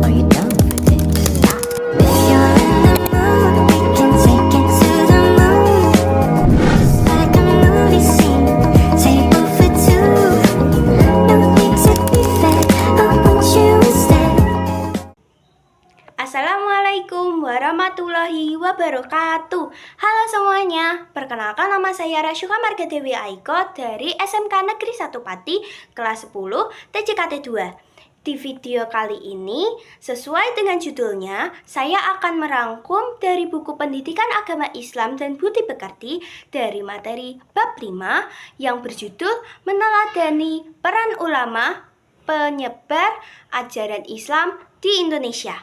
Are you down for this? If you're in the mood, we can take it to the moon. Just like a movie scene, table for two. No need to be fed, I want you instead. Assalamualaikum warahmatullahi wabarakatuh. Halo semuanya, perkenalkan nama saya Rasyuka Marga Dewi Aiko dari SMK Negeri 1 Pati, kelas 10, TJKT 2. Di video kali ini, sesuai dengan judulnya, saya akan merangkum dari buku Pendidikan Agama Islam dan Budi Pekerti dari materi bab 5 yang berjudul Meneladani Peran Ulama Penyebar Ajaran Islam di Indonesia.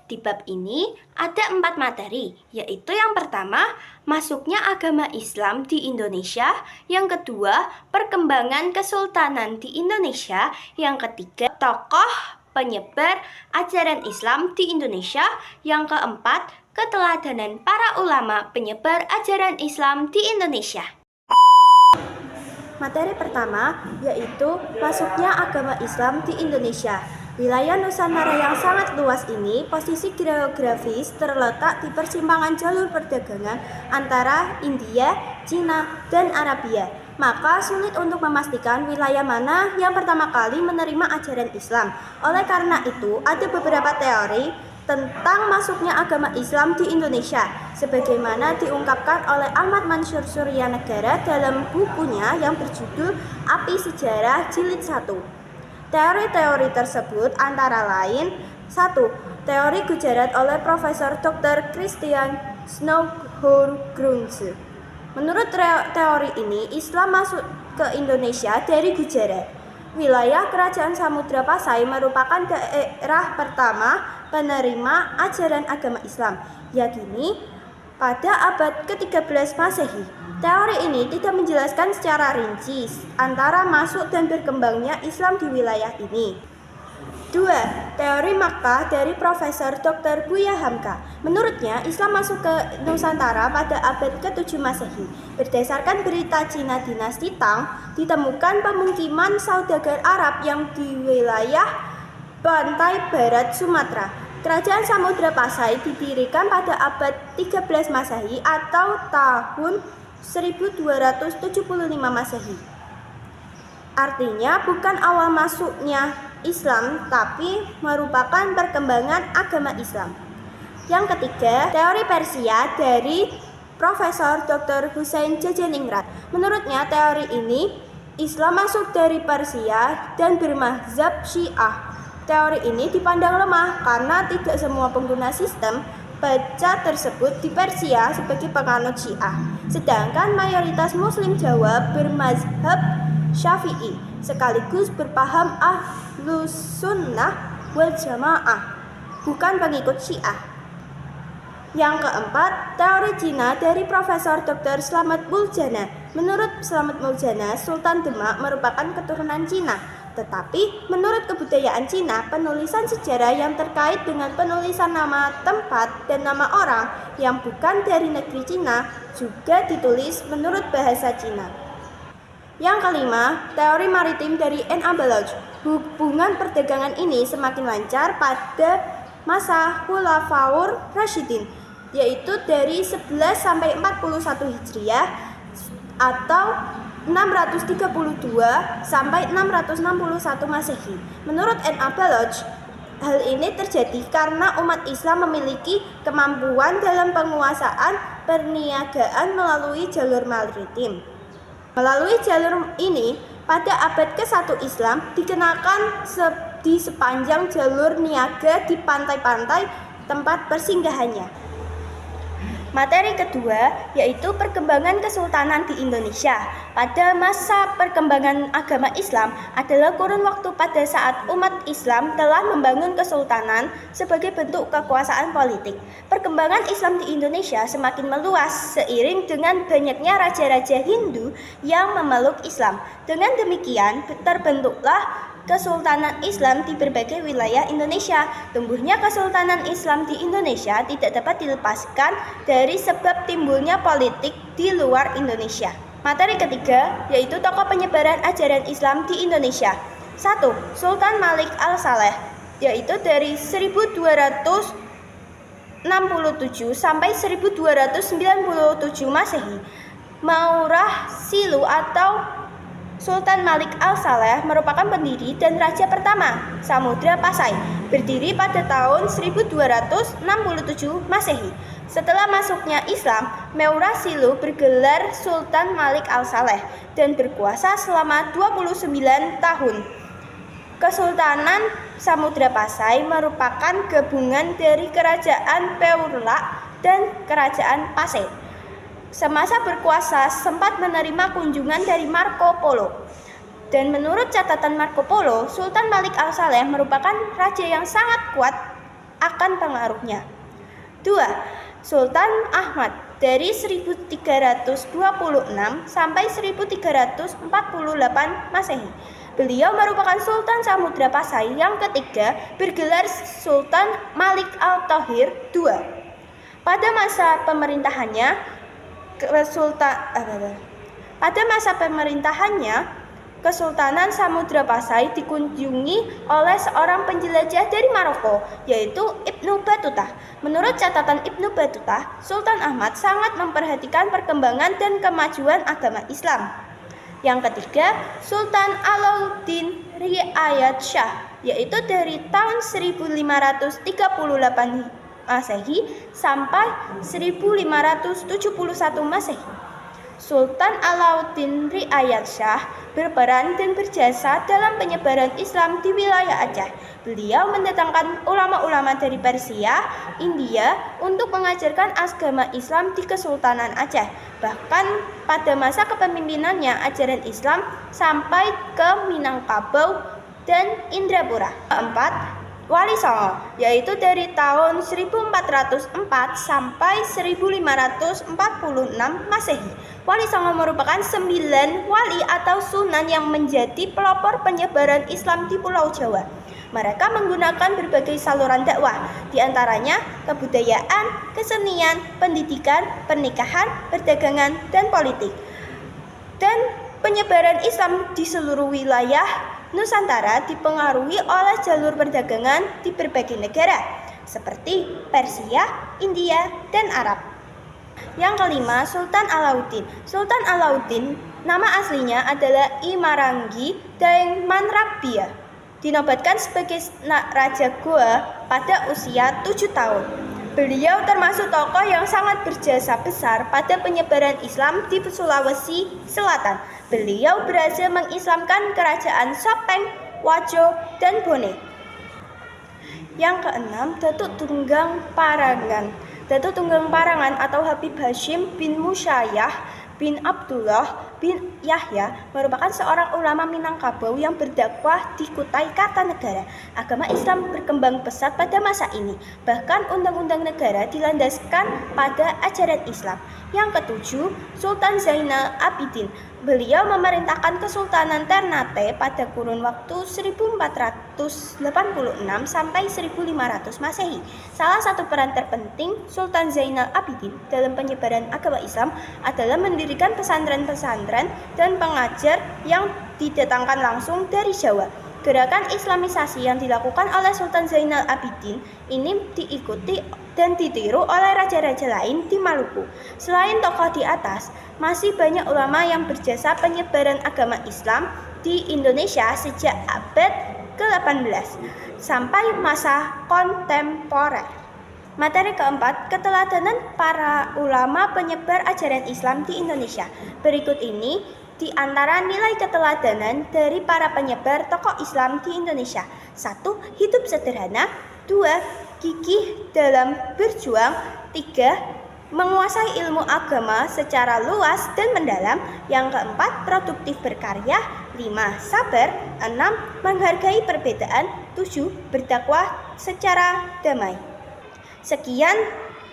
Di bab ini ada 4 materi, yaitu yang pertama, masuknya agama Islam di Indonesia, yang kedua, perkembangan kesultanan di Indonesia, yang ketiga, tokoh penyebar ajaran Islam di Indonesia, yang keempat, keteladanan para ulama penyebar ajaran Islam di Indonesia. Materi pertama yaitu masuknya agama Islam di Indonesia. Wilayah Nusantara yang sangat luas ini posisi geografis terletak di persimpangan jalur perdagangan antara India, Cina, dan Arabia. Maka sulit untuk memastikan wilayah mana yang pertama kali menerima ajaran Islam. Oleh karena itu, ada beberapa teori tentang masuknya agama Islam di Indonesia, sebagaimana diungkapkan oleh Ahmad Mansur Suryanegara dalam bukunya yang berjudul Api Sejarah Jilid 1. Teori-teori tersebut antara lain: 1. Teori Gujarat oleh Profesor Dr. Christian Snowhorgrunge. Menurut teori ini, Islam masuk ke Indonesia dari Gujarat. Wilayah Kerajaan Samudra Pasai merupakan daerah pertama penerima ajaran agama Islam, yakni pada abad ke-13 Masehi. Teori ini tidak menjelaskan secara rinci antara masuk dan berkembangnya Islam di wilayah ini. 2. Teori Makkah dari Profesor Dr. Buya Hamka. Menurutnya, Islam masuk ke Nusantara pada abad ke-7 Masehi. Berdasarkan berita Cina dinasti Tang, ditemukan pemukiman saudagar Arab yang di wilayah pantai barat Sumatera. Kerajaan Samudra Pasai didirikan pada abad 13 Masehi atau tahun 1275 Masehi. Artinya bukan awal masuknya Islam, tapi merupakan perkembangan agama Islam. Yang ketiga, teori Persia dari Profesor Dr. Husain Jajaningrat. Menurutnya, teori ini Islam masuk dari Persia dan bermazhab Syiah. Teori ini dipandang lemah karena tidak semua pengguna sistem baca tersebut di Persia sebagai penganut Syiah, sedangkan mayoritas Muslim Jawa bermazhab Syafi'i sekaligus berpaham Ahlus Sunnah wal Jamaah, bukan pengikut Syiah. Yang keempat, teori Cina dari Profesor Dr. Slamet Muljana. Menurut Slamet Muljana, Sultan Demak merupakan keturunan Cina. Tetapi menurut kebudayaan Cina, penulisan sejarah yang terkait dengan penulisan nama tempat dan nama orang yang bukan dari negeri Cina juga ditulis menurut bahasa Cina. Yang kelima, teori maritim dari N.A. Baloch. Hubungan perdagangan ini semakin lancar pada masa Khulafaur Rasyidin, yaitu dari 11 sampai 41 Hijriah atau 632 sampai 661 Masehi. Menurut N.A. Baloch, hal ini terjadi karena umat Islam memiliki kemampuan dalam penguasaan perniagaan melalui jalur maritim. Melalui jalur ini, pada abad ke-1 Islam dikenakan di sepanjang jalur niaga di pantai-pantai tempat persinggahannya. Materi kedua yaitu perkembangan kesultanan di Indonesia. Pada masa perkembangan agama Islam adalah kurun waktu pada saat umat Islam telah membangun kesultanan sebagai bentuk kekuasaan politik. Perkembangan Islam di Indonesia semakin meluas seiring dengan banyaknya raja-raja Hindu yang memeluk Islam. Dengan demikian terbentuklah Kesultanan Islam di berbagai wilayah Indonesia. Tumbuhnya Kesultanan Islam di Indonesia tidak dapat dilepaskan dari sebab timbulnya politik di luar Indonesia. Materi ketiga yaitu tokoh penyebaran ajaran Islam di Indonesia. 1. Sultan Malik Al-Saleh. yaitu dari 1267 sampai 1297 Masehi. Maurah Silu atau Sultan Malik Al-Saleh merupakan pendiri dan raja pertama Samudra Pasai, berdiri pada tahun 1267 Masehi. Setelah masuknya Islam, Maurah Silu bergelar Sultan Malik Al-Saleh dan berkuasa selama 29 tahun. Kesultanan Samudra Pasai merupakan gabungan dari Kerajaan Peurla dan Kerajaan Pasai. Semasa berkuasa sempat menerima kunjungan dari Marco Polo. Dan menurut catatan Marco Polo, Sultan Malik Al-Saleh merupakan raja yang sangat kuat akan pengaruhnya. 2. Sultan Ahmad dari 1326 sampai 1348 Masehi. Beliau merupakan Sultan Samudra Pasai yang ketiga, bergelar Sultan Malik Al-Tahir II. Pada masa pemerintahannya, Kesultanan Samudra Pasai dikunjungi oleh seorang penjelajah dari Maroko, yaitu Ibnu Battuta. Menurut catatan Ibnu Battuta, Sultan Ahmad sangat memperhatikan perkembangan dan kemajuan agama Islam. Yang ketiga, Sultan Alauddin Riayat Shah, yaitu dari tahun 1538 Masehi sampai 1571 Masehi. Sultan Alauddin Riayat Shah berperan dan berjasa dalam penyebaran Islam di wilayah Aceh. Beliau mendatangkan ulama-ulama dari Persia, India untuk mengajarkan agama Islam di Kesultanan Aceh. Bahkan pada masa kepemimpinannya, ajaran Islam sampai ke Minangkabau dan Indrapura. Keempat, Wali Songo, yaitu dari tahun 1404 sampai 1546 Masehi. Wali Songo merupakan 9 wali atau sunan yang menjadi pelopor penyebaran Islam di Pulau Jawa. Mereka menggunakan berbagai saluran dakwah, di antaranya kebudayaan, kesenian, pendidikan, pernikahan, perdagangan, dan politik. Dan penyebaran Islam di seluruh wilayah Nusantara dipengaruhi oleh jalur perdagangan di berbagai negara, seperti Persia, India, dan Arab. Yang kelima, Sultan Alauddin. Sultan Alauddin, nama aslinya adalah Imaranggi Daeng Manrabia. Dinobatkan sebagai Raja Goa pada usia 7 tahun. Beliau termasuk tokoh yang sangat berjasa besar pada penyebaran Islam di Sulawesi Selatan. Beliau berhasil mengislamkan kerajaan Sopeng, Wajo, dan Bone. Yang keenam, Datuk Tunggang Parangan. Datuk Tunggang Parangan atau Habib Hashim bin Musayyah bin Abdullah bin Yahya merupakan seorang ulama Minangkabau yang berdakwah di Kutai Kartanegara. Agama Islam berkembang pesat pada masa ini. Bahkan undang-undang negara dilandaskan pada ajaran Islam. Yang ketujuh, Sultan Zainal Abidin. Beliau memerintahkan Kesultanan Ternate pada kurun waktu 1486 sampai 1500 Masehi. Salah satu peran terpenting Sultan Zainal Abidin dalam penyebaran agama Islam adalah mendirikan pesantren-pesantren dan pengajar yang didatangkan langsung dari Jawa. Gerakan Islamisasi yang dilakukan oleh Sultan Zainal Abidin ini diikuti dan ditiru oleh raja-raja lain di Maluku. Selain tokoh di atas, masih banyak ulama yang berjasa penyebaran agama Islam di Indonesia sejak abad ke-18 sampai masa kontemporer. Materi keempat, keteladanan para ulama penyebar ajaran Islam di Indonesia. Berikut ini di antara nilai keteladanan dari para penyebar tokoh Islam di Indonesia. 1. Hidup sederhana. 2. Gigih dalam berjuang. 3. Menguasai ilmu agama secara luas dan mendalam. Yang keempat, produktif berkarya. 5. Sabar. 6. Menghargai perbedaan. 7. Berdakwah secara damai. Sekian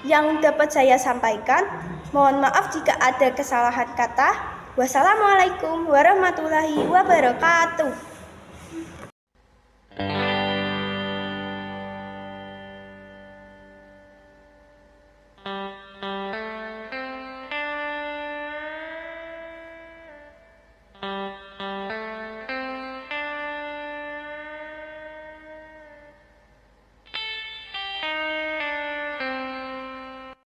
yang dapat saya sampaikan. Mohon maaf jika ada kesalahan kata. Wassalamualaikum warahmatullahi wabarakatuh.